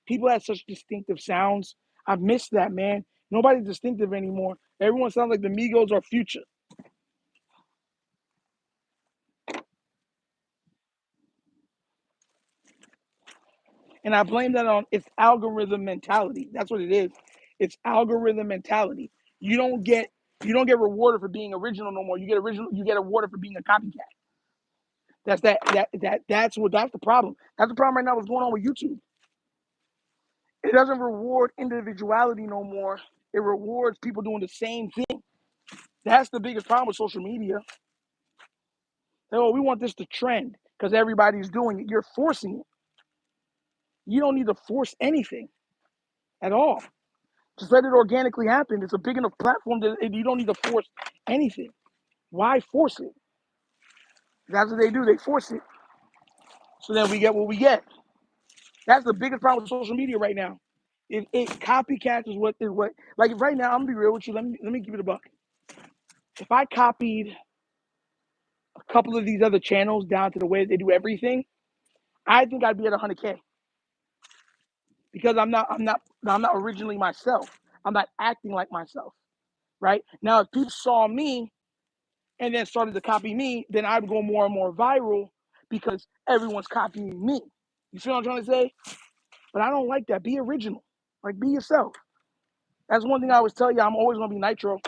People had such distinctive sounds. I've missed that, man. Nobody's distinctive anymore. Everyone sounds like the Migos or Future. And I blame that on it's algorithm mentality. That's what it is. It's algorithm mentality. You don't get you don't get rewarded for being original no more. You get rewarded for being a copycat. That's the problem. That's the problem right now what's going on with YouTube. It doesn't reward individuality no more. It rewards people doing the same thing. That's the biggest problem with social media. Oh, we want this to trend because everybody's doing it. You're forcing it. You don't need to force anything at all. Just let it organically happen. It's a big enough platform that you don't need to force anything. Why force it? That's what they do. They force it. So then we get what we get. That's the biggest problem with social media right now. It copycats is what like right now. I'm gonna be real with you. Let me give it a buck. If I copied a couple of these other channels down to the way they do everything, I think I'd be at 100K because I'm not originally myself. I'm not acting like myself. Right now, if people saw me and then started to copy me, then I'd go more and more viral because everyone's copying me. You feel what I'm trying to say? But I don't like that. Be original. Like, be yourself. That's one thing I always tell you. I'm always going to be Nitro.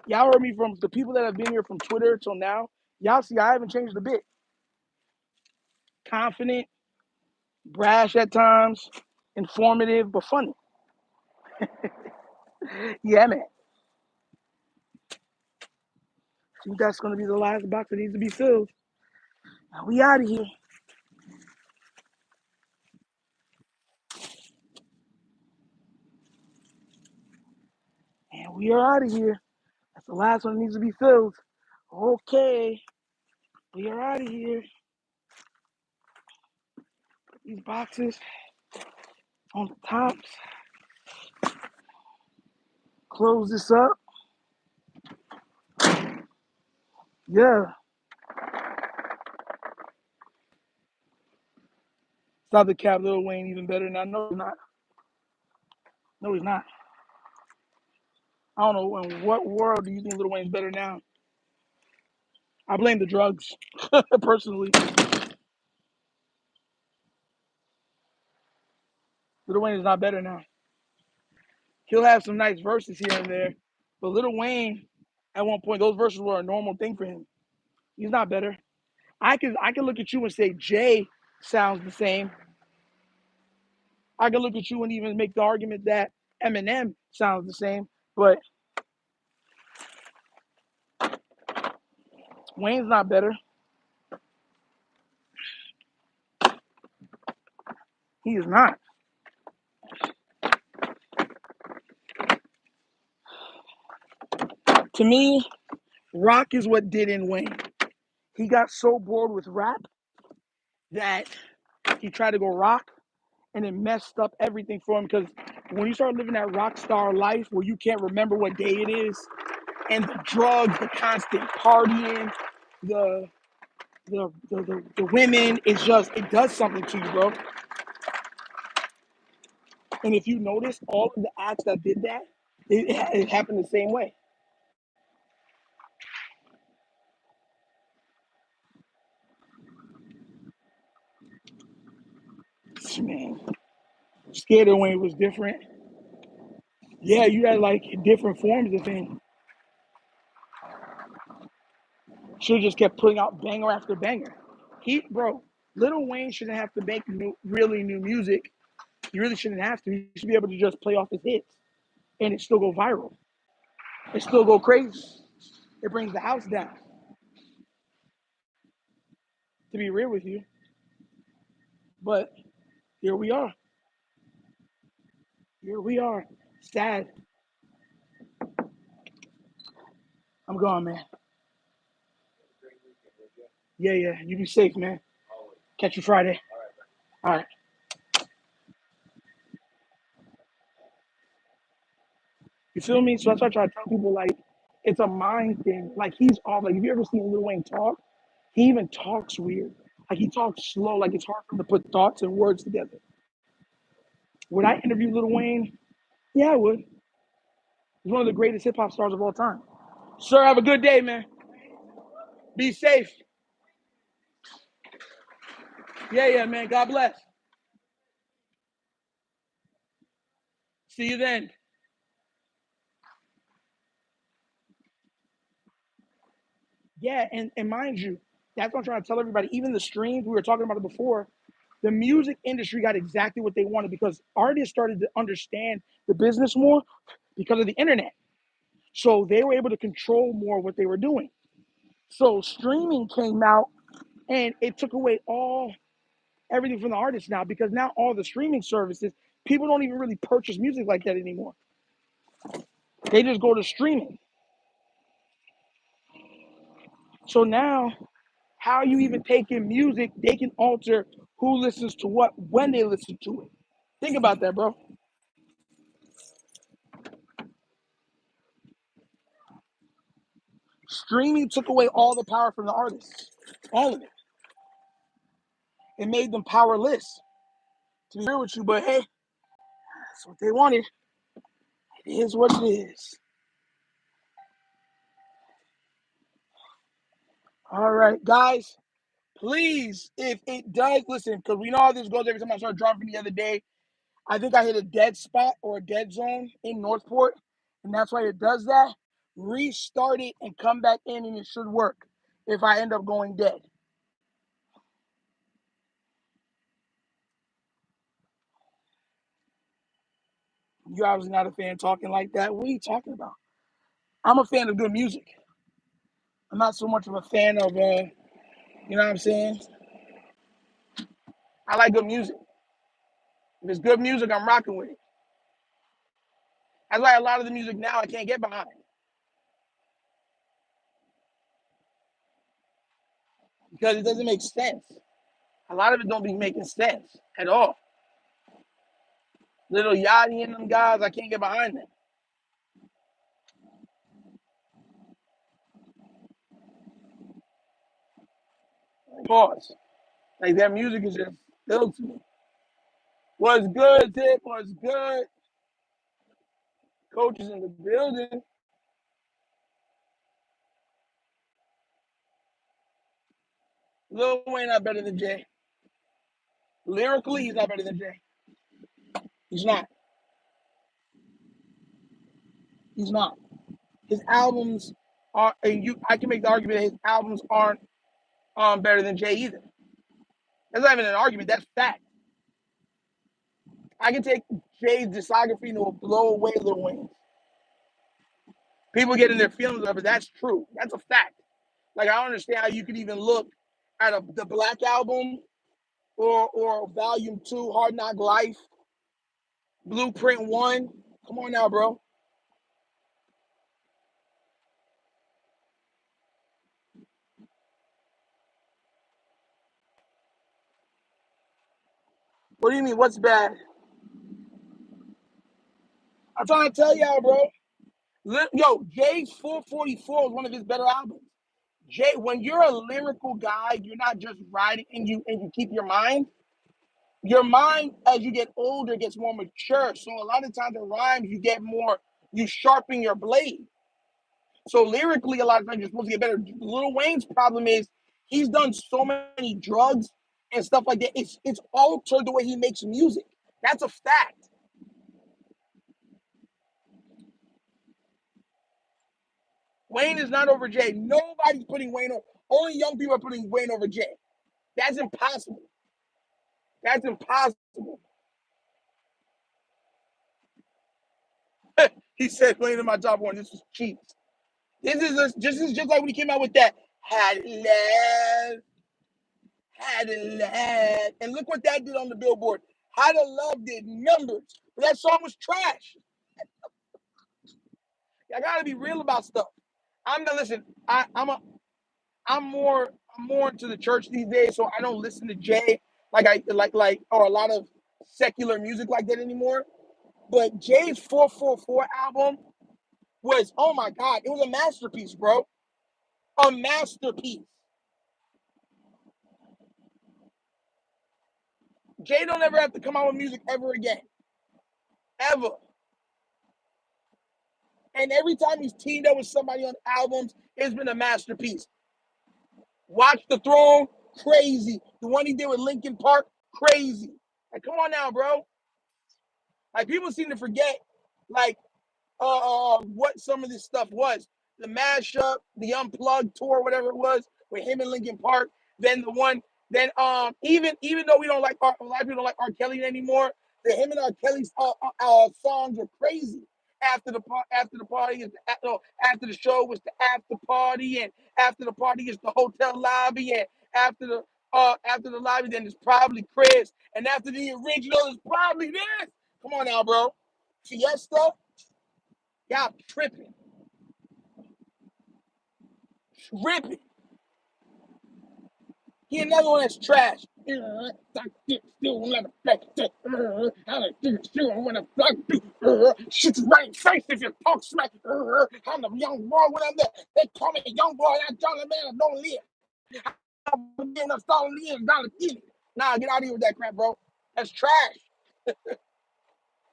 Y'all heard me from the people that have been here from Twitter till now. Y'all see I haven't changed a bit. Confident, brash at times, informative, but funny. Yeah, man. I think that's going to be the last box that needs to be filled. Now we out of here. And we are out of here. That's the last one that needs to be filled. Okay. We are out of here. These boxes on the tops. Close this up. Yeah. Stop the cap, Lil Wayne even better now. No, he's not. No, he's not. I don't know in what world do you think Lil Wayne's better now. I blame the drugs, personally. Lil Wayne is not better now. He'll have some nice verses here and there, but Lil Wayne, at one point, those verses were a normal thing for him. He's not better. I can look at you and say Jay sounds the same. I can look at you and even make the argument that Eminem sounds the same, but Wayne's not better. He is not. To me, rock is what did in Wayne. He got so bored with rap that he tried to go rock, and it messed up everything for him because when you start living that rock star life where you can't remember what day it is, and the drugs, the constant partying, the the women, it does something to you, bro. And if you notice, all of the acts that did that, it happened the same way. Man, Scared of Wayne was different. Yeah, you had like different forms of things. Should have just kept putting out banger after banger. Bro, Little Wayne shouldn't have to make really new music. He really shouldn't have to. He should be able to just play off his hits and it still go viral. It still go crazy. It brings the house down. To be real with you, but here we are. Here we are. Sad. I'm gone, man. Yeah, yeah. You be safe, man. Catch you Friday. All right. You feel me? So that's why I try to tell people like it's a mind thing. Like he's off. Like if you ever seen Lil Wayne talk, he even talks weird. Like he talks slow. Like it's hard for him to put thoughts and words together. Would I interview Lil Wayne? Yeah, I would. He's one of the greatest hip hop stars of all time. Sir, have a good day, man. Be safe. Yeah, yeah, man. God bless. See you then. Yeah, and mind you, that's what I'm trying to tell everybody. Even the streams, we were talking about it before, the music industry got exactly what they wanted because artists started to understand the business more. because of the internet. So they were able to control more what they were doing. So streaming came out and it took away everything from the artists now, because now all the streaming services, people don't even really purchase music like that anymore. They just go to streaming. So now, how you even take in music, they can alter who listens to what when they listen to it. Think about that, bro. Streaming took away all the power from the artists. All of it. It made them powerless. To be real with you, but hey, that's what they wanted. It is what it is. All right, guys. Please, if it does, listen, because we know how this goes every time I start driving the other day. I think I hit a dead spot or a dead zone in Northport, and that's why it does that. Restart it and come back in, and it should work if I end up going dead. You're obviously not a fan talking like that. What are you talking about? I'm a fan of good music. I'm not so much of a fan of, you know what I'm saying? I like good music. If it's good music, I'm rocking with it. That's why a lot of the music now I can't get behind because it doesn't make sense. A lot of it don't be making sense at all. Little Yachty and them guys, I can't get behind them. Pause. Like their music is just ill to me. What's good, Tip? What's good? Coaches in the building. Lil Wayne not better than Jay. Lyrically, he's not better than Jay. He's not. He's not. His albums are, and I can make the argument that his albums aren't better than Jay either. That's not even an argument. That's fact. I can take Jay's discography and it will blow away Lil Wayne. People get in their feelings about it, but that's true. That's a fact. Like I don't understand how you could even look at the Black Album or Volume 2, Hard Knock Life, Blueprint 1. Come on now, bro. What do you mean? What's bad? I'm trying to tell y'all, bro. Yo, Jay's 444 was one of his better albums. Jay, when you're a lyrical guy, you're not just writing and you keep your mind. Your mind, as you get older, gets more mature. So a lot of times in rhymes, you get more, you sharpen your blade. So lyrically, a lot of times you're supposed to get better. Lil Wayne's problem is he's done so many drugs and stuff like that. It's altered the way he makes music. That's a fact. Wayne is not over Jay. Nobody's putting Wayne over. Only young people are putting Wayne over Jay. That's impossible. That's impossible. He said Wayne in my top one. This was cheap. This is just like when he came out with that had love, had love, and look what that did on the Billboard. Had a Love did numbers, but that song was trash. I gotta be real about stuff. I'm not listen. I'm more into the church these days, so I don't listen to Jay like or a lot of secular music like that anymore. But Jay's 444 album was, oh my God, it was a masterpiece, bro. A masterpiece. Jay don't ever have to come out with music ever again. Ever. And every time he's teamed up with somebody on albums, it's been a masterpiece. Watch the Throne, crazy. The one he did with Linkin Park, crazy. Like, come on now, bro. Like, people seem to forget, like, what some of this stuff was. The mashup, the unplugged tour, whatever it was, with him and Linkin Park. Then the one, then even though we don't like a lot of people don't like R. Kelly anymore, the him and R. Kelly's songs are crazy. after the party is no, after the show was the after party, and after the party is the hotel lobby, and after the lobby then it's probably Chris, and after the original is probably this. Come on now, bro. Fiesta, y'all tripping, tripping. He another one that's trash. Shoot you right in the face if you talk smack. I'm the young boy when I'm there. They call me a young boy. I'm Johnny Man. I don't live. I'm getting a solid live down the kid. Nah, get out of here with that crap, bro. That's trash.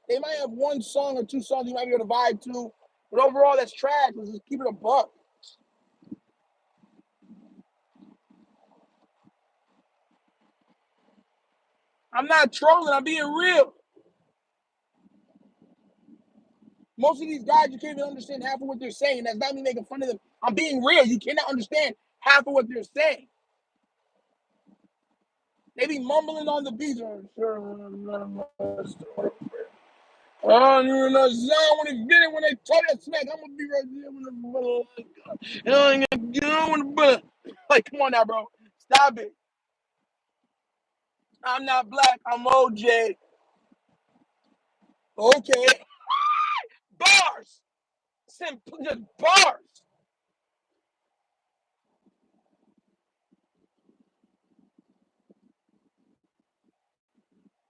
They might have one song or two songs you might be able to vibe to, but overall, that's trash. Let's just keep it a buck. I'm not trolling. I'm being real. Most of these guys, you can't even understand half of what they're saying. That's not me making fun of them. I'm being real. You cannot understand half of what they're saying. They be mumbling on the beats. Oh, you know, when they get it, when they tell that smack, I'm gonna be right there with the bullet. Like, come on now, bro. Stop it. I'm not black. I'm OJ. Okay. Bars. Simple, just bars.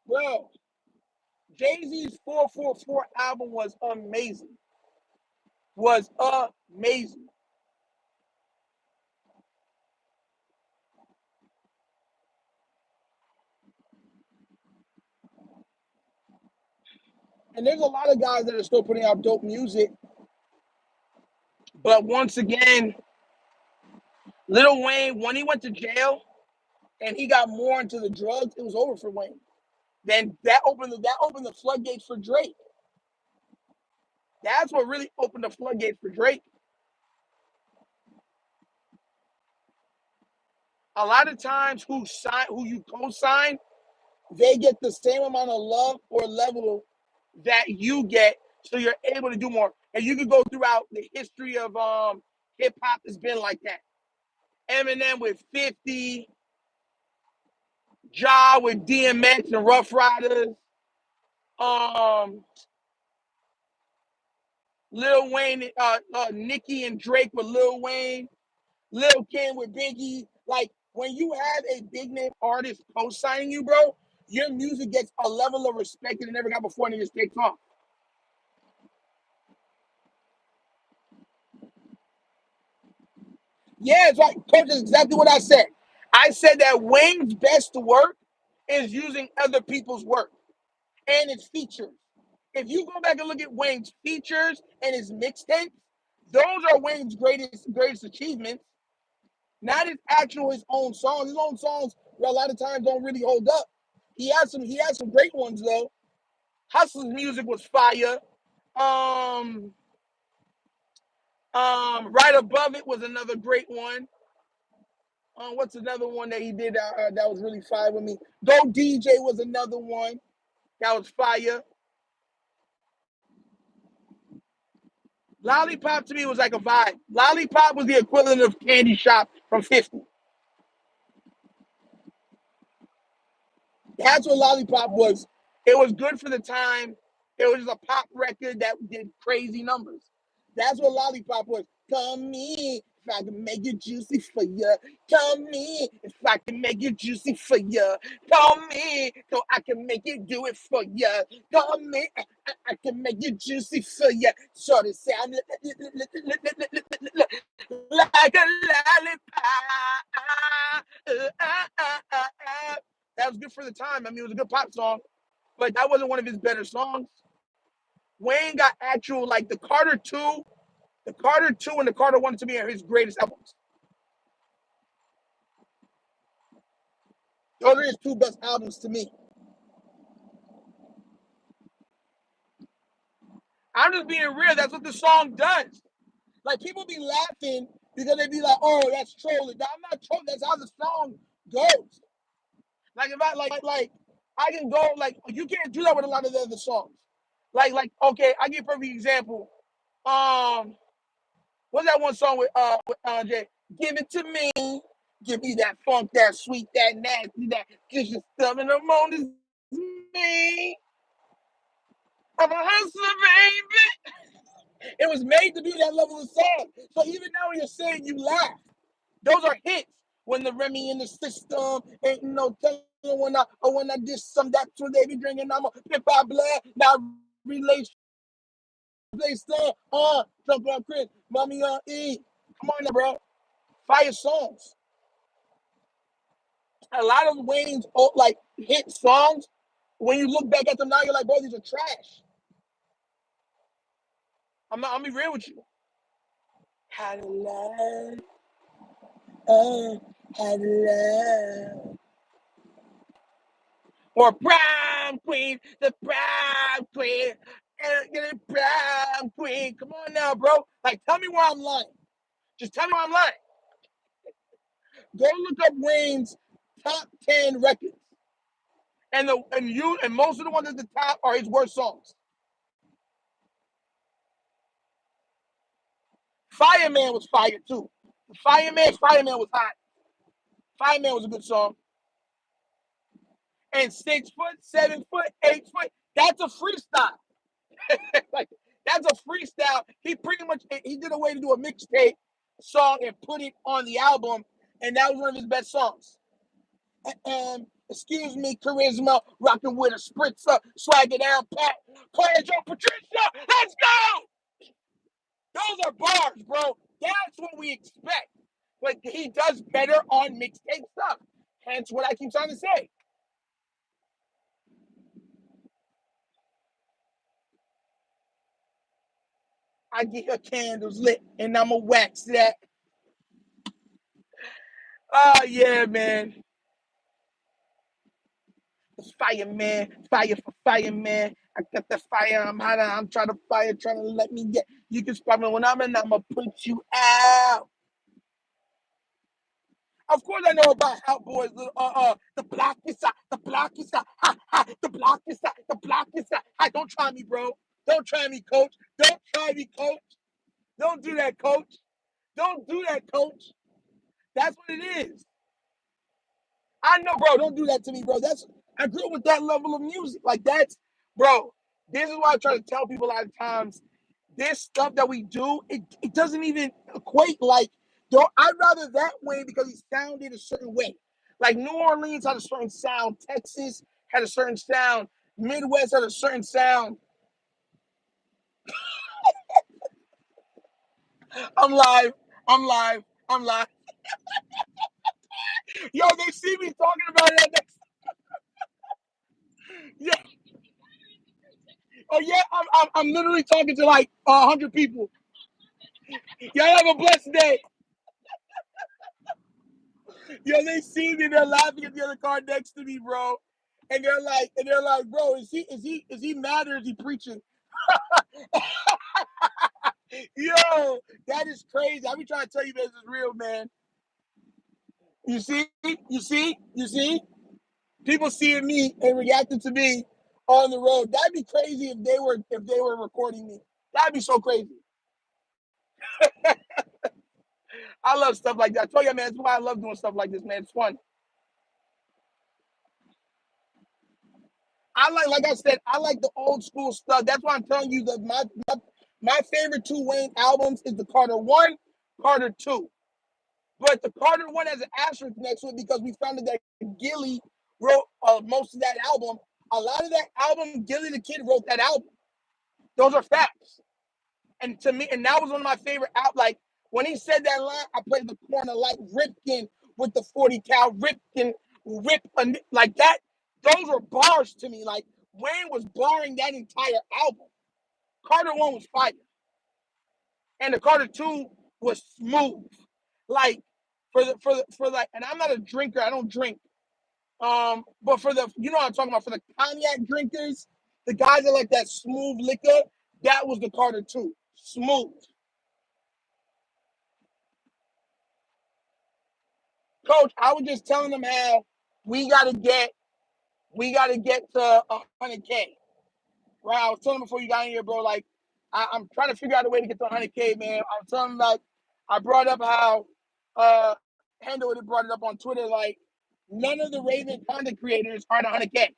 Bro, Jay-Z's 444 album was amazing. Was amazing. And there's a lot of guys that are still putting out dope music. But once again, Lil Wayne, when he went to jail and he got more into the drugs, it was over for Wayne. Then that opened the floodgates for Drake. That's what really opened the floodgates for Drake. A lot of times, who you co-sign, they get the same amount of love or level that you get, so you're able to do more. And you can go throughout the history of hip hop has been like that. Eminem with 50, Ja with DMX and Rough Riders, um, Lil Wayne, Nicki and Drake with Lil Wayne, Lil Kim with Biggie. Like, when you have a big name artist co-signing you, bro, your music gets a level of respect that it never got before, and it just takes off. Yeah, it's right. Coach, is exactly what I said. I said that Wayne's best work is using other people's work and its features. If you go back and look at Wayne's features and his mixtapes, those are Wayne's greatest achievements. Not his own songs. His own songs, a lot of times, don't really hold up. He has some great ones though. Hustle's music was fire. Um, right above it was another great one. What's another one that he did that was really fire with me? Go DJ was another one that was fire. Lollipop to me was like a vibe. Lollipop was the equivalent of Candy Shop from 50. That's what Lollipop was. It was good for the time. It was just a pop record that did crazy numbers. That's what Lollipop was. Come in, if I can make it juicy for you. Come in, if I can make it juicy for you. Come in, so I can make it do it for you. Come in, I can make it juicy for you. Shorty say I'm like a lollipop. That was good for the time. I mean, it was a good pop song, but that wasn't one of his better songs. Wayne got actual, like, the Carter 2 and the Carter 1 to me are his greatest albums. Those are his two best albums to me. I'm just being real. That's what the song does. Like, people be laughing because they be like, "Oh, that's trolling." I'm not trolling. That's how the song goes. Like, if I like I can go, like, you can't do that with a lot of the other songs. Okay, I give a perfect example. Um, what's that one song with Jay? Give it to me. Give me that funk, that sweet, that nasty, that just your stuff in the morning. Me. I'm a hustler, baby. It was made to be that level of song. So even now when you're saying you laugh, those are hits. When the Remy in the system, ain't no telling when I did some, that's what they be drinking. I'm a pip I blood, now relation play star on jump on Chris, mommy on E. Come on now, bro. Fire songs. A lot of Wayne's like hit songs. When you look back at them now, you're like, bro, these are trash. I'm be real with you. How to love, how to love. Or prom queen, the prom queen, get a prom queen. Come on now, bro. Like, tell me where I'm lying. Just tell me where I'm lying. Go look up Wayne's top 10 records, and most of the ones at the top are his worst songs. Fireman was fire too. Fireman was hot. Fireman was a good song. And 6 foot, 7 foot, 8 foot, that's a freestyle. Like, that's a freestyle. He pretty much he did a way to do a mixtape song and put it on the album, and that was one of his best songs. Excuse me, charisma, rocking with a spritzer, swagger down pat, playing Joe Patricia. Let's go. Those are bars, bro. That's what we expect. But he does better on mixtape stuff. Hence what I keep trying to say. I get her candles lit and I'ma wax that. Oh yeah, man. It's fireman, fire for fireman. I got the fire, I'm hot, I'm trying to fire, trying to let me get. You can spot me when I'm in, I'ma put you out. Of course I know about Out Boys, the block is out, the block is out, ha, ha, the block is out, the block is out. Hi, don't try me, bro. Don't try me, coach. Don't try me, coach. Don't do that, coach. Don't do that, coach. That's what it is. I know, bro. Don't do that to me, bro. I grew up with that level of music. Like that's, bro. This is why I try to tell people a lot of times. This stuff that we do, it doesn't even equate. Like, I'd rather that way because he sounded a certain way. Like New Orleans had a certain sound, Texas had a certain sound, Midwest had a certain sound. I'm live. I'm live. I'm live. Yo, they see me talking about it. Yeah. Oh yeah. I'm literally talking to like 100 people. Y'all have a blessed day. Yo, they see me, they're laughing at the other car next to me, bro. And they're like, bro, is he mad or is he preaching? Yo, that is crazy. I be trying to tell you this is real, man. You see, you see. People seeing me and reacting to me on the road. That'd be crazy if they were recording me. That'd be so crazy. I love stuff like that. I told you, man, that's why I love doing stuff like this, man. It's fun. Like I said, I like the old school stuff. That's why I'm telling you that my favorite two Wayne albums is the Carter One, Carter Two. But the Carter One has an asterisk next to it because we found that Gilly wrote most of that album. A lot of that album, Gilly the Kid wrote that album. Those are facts. And to me, and that was one of my favorite out. Like when he said that line, I played the corner like Ripken with the 40 cal Ripken, like that. Those were bars to me. Like Wayne was barring that entire album. Carter One was fire, and the Carter Two was smooth. Like for like, and I'm not a drinker. I don't drink. But for the, what I'm talking about, for the cognac drinkers, the guys that like that smooth liquor, that was the Carter Two, smooth. Coach, I was just telling them how we gotta get we gotta get to 100K. Right? I was telling him before you got in here, bro. Like, I'm trying to figure out a way to get to 100K, man. I was telling him, like, I brought up how Hendo had brought it up on Twitter. Like, none of the Raven content creators are at 100K.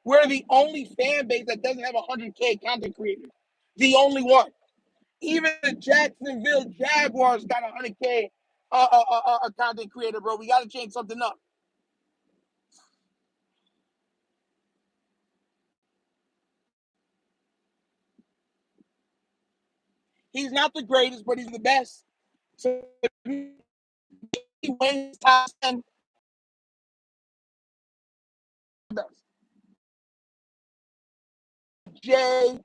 We're the only fan base that doesn't have 100K content creators. The only one. Even the Jacksonville Jaguars got 100K content creator, bro. We got to change something up. He's not the greatest, but he's the best. So he wins top 10 best. Jay,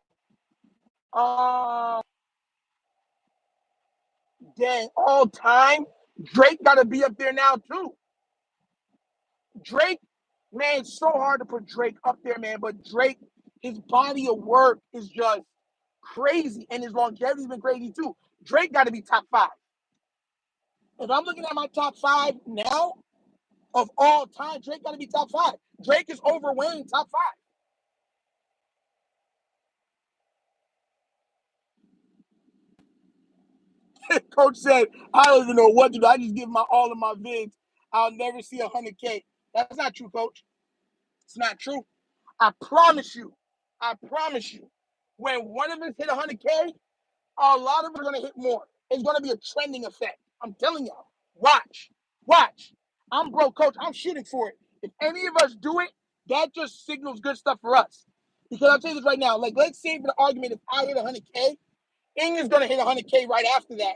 uh, dang, all time. Drake got to be up there now too. Drake, man, it's so hard to put Drake up there, man. But Drake, his body of work is just crazy, and his longevity's been crazy too. Drake got to be top 5. If I'm looking at my top 5 now of all time, Drake got to be top 5. Drake is over Wayne, top 5. Coach said, I don't even know what to do. I just give my all of my vids. I'll never see 100K. That's not true, Coach. It's not true. I promise you. I promise you. When one of us hit 100K, a lot of them are going to hit more. It's going to be a trending effect. I'm telling y'all. Watch. Watch. I'm broke, Coach. I'm shooting for it. If any of us do it, that just signals good stuff for us. Because I'll tell you this right now. Like, let's say for the argument, if I hit 100K, England's going to hit 100K right after that.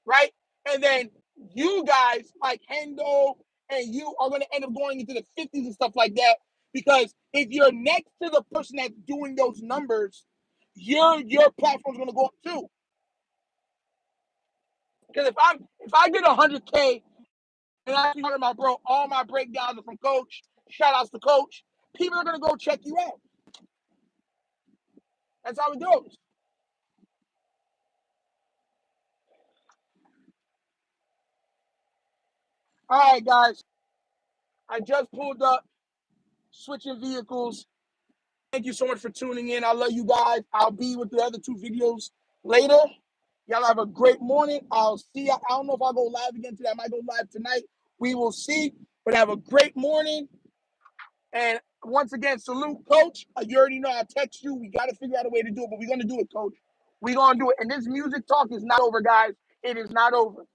Right? And then you guys, like Hendo and you, are going to end up going into the 50s and stuff like that. Because if you're next to the person that's doing those numbers, your platform's going to go up too. Because if I get 100K and I talking about, bro, all my breakdowns are from Coach. Shout outs to Coach. People are gonna go check you out. That's how it goes. All right, guys. I just pulled up, switching vehicles. Thank you so much for tuning in. I love you guys. I'll be with the other 2 videos later. Y'all have a great morning. I'll see you. I don't know if I'll go live again today. I might go live tonight. We will see. But have a great morning. And once again, salute, Coach. You already know I text you. We got to figure out a way to do it, but we're going to do it, Coach. We're going to do it. And this music talk is not over, guys. It is not over.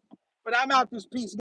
But I'm out this piece.